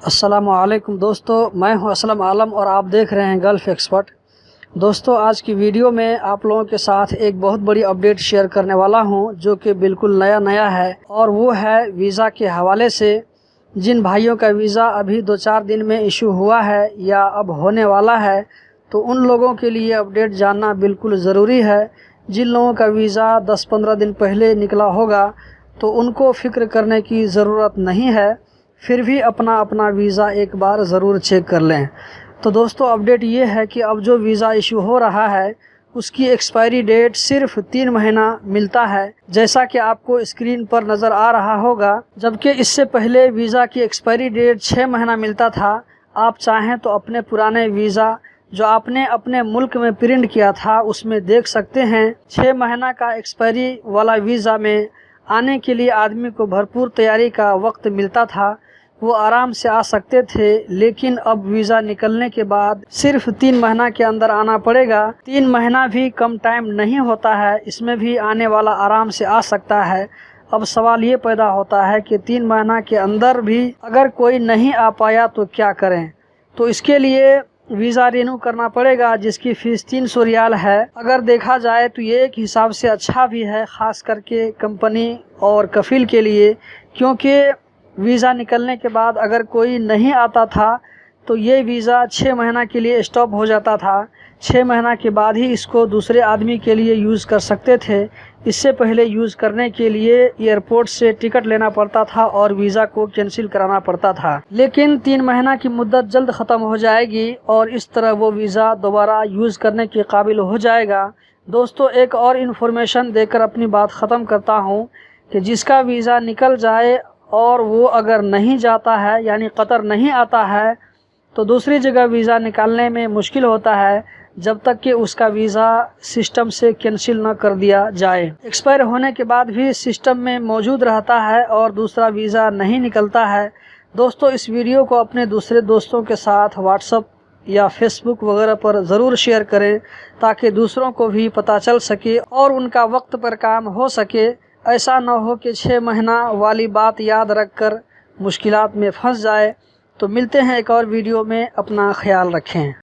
السلام علیکم دوستو، میں ہوں اسلم عالم اور آپ دیکھ رہے ہیں گلف ایکسپرٹ۔ دوستو، آج کی ویڈیو میں آپ لوگوں کے ساتھ ایک بہت بڑی اپڈیٹ شیئر کرنے والا ہوں جو کہ بالکل نیا ہے، اور وہ ہے ویزا کے حوالے سے۔ جن بھائیوں کا ویزا ابھی 2-4 دن میں ایشو ہوا ہے یا اب ہونے والا ہے، تو ان لوگوں کے لیے اپڈیٹ جاننا بالکل ضروری ہے۔ جن لوگوں کا ویزا 10-15 دن پہلے نکلا ہوگا تو ان کو فکر کرنے کی ضرورت نہیں ہے، پھر بھی اپنا ویزا ایک بار ضرور چیک کر لیں۔ تو دوستو، اپڈیٹ یہ ہے کہ اب جو ویزا ایشو ہو رہا ہے اس کی ایکسپائری ڈیٹ صرف 3 مہینہ ملتا ہے، جیسا کہ آپ کو اسکرین پر نظر آ رہا ہوگا، جبکہ اس سے پہلے ویزا کی ایکسپائری ڈیٹ 6 مہینہ ملتا تھا۔ آپ چاہیں تو اپنے پرانے ویزا جو آپ نے اپنے ملک میں پرنٹ کیا تھا اس میں دیکھ سکتے ہیں۔ 6 مہینہ کا ایکسپائری والا ویزا میں آنے کے لیے آدمی کو بھرپور تیاری کا وقت ملتا تھا، وہ آرام سے آ سکتے تھے، لیکن اب ویزا نکلنے کے بعد صرف 3 مہینہ کے اندر آنا پڑے گا۔ 3 مہینہ بھی کم ٹائم نہیں ہوتا ہے، اس میں بھی آنے والا آرام سے آ سکتا ہے۔ اب سوال یہ پیدا ہوتا ہے کہ 3 مہینہ کے اندر بھی اگر کوئی نہیں آ پایا تو کیا کریں؟ تو اس کے لیے ویزا رینیو کرنا پڑے گا، جس کی فیس 300 ریال ہے۔ اگر دیکھا جائے تو یہ ایک حساب سے اچھا بھی ہے، خاص کر کے کمپنی اور کفیل کے لیے، کیونکہ ویزا نکلنے کے بعد اگر کوئی نہیں آتا تھا تو یہ ویزا 6 مہینہ کے لیے اسٹاپ ہو جاتا تھا۔ 6 مہینہ کے بعد ہی اس کو دوسرے آدمی کے لیے یوز کر سکتے تھے۔ اس سے پہلے یوز کرنے کے لیے ایئرپورٹ سے ٹکٹ لینا پڑتا تھا اور ویزا کو کینسل کرانا پڑتا تھا، لیکن 3 مہینہ کی مدت جلد ختم ہو جائے گی اور اس طرح وہ ویزا دوبارہ یوز کرنے کے قابل ہو جائے گا۔ دوستو، ایک اور انفارمیشن دے کر اپنی بات ختم کرتا ہوں کہ جس کا ویزا نکل جائے اور وہ اگر نہیں جاتا ہے، یعنی قطر نہیں آتا ہے، تو دوسری جگہ ویزا نکالنے میں مشکل ہوتا ہے جب تک کہ اس کا ویزا سسٹم سے کینسل نہ کر دیا جائے۔ ایکسپائر ہونے کے بعد بھی سسٹم میں موجود رہتا ہے اور دوسرا ویزا نہیں نکلتا ہے۔ دوستو، اس ویڈیو کو اپنے دوسرے دوستوں کے ساتھ واٹس ایپ یا فیس بک وغیرہ پر ضرور شیئر کریں تاکہ دوسروں کو بھی پتہ چل سکے اور ان کا وقت پر کام ہو سکے۔ ایسا نہ ہو کہ 6 مہینہ والی بات یاد رکھ کر مشکلات میں پھنس جائے۔ تو ملتے ہیں ایک اور ویڈیو میں، اپنا خیال رکھیں۔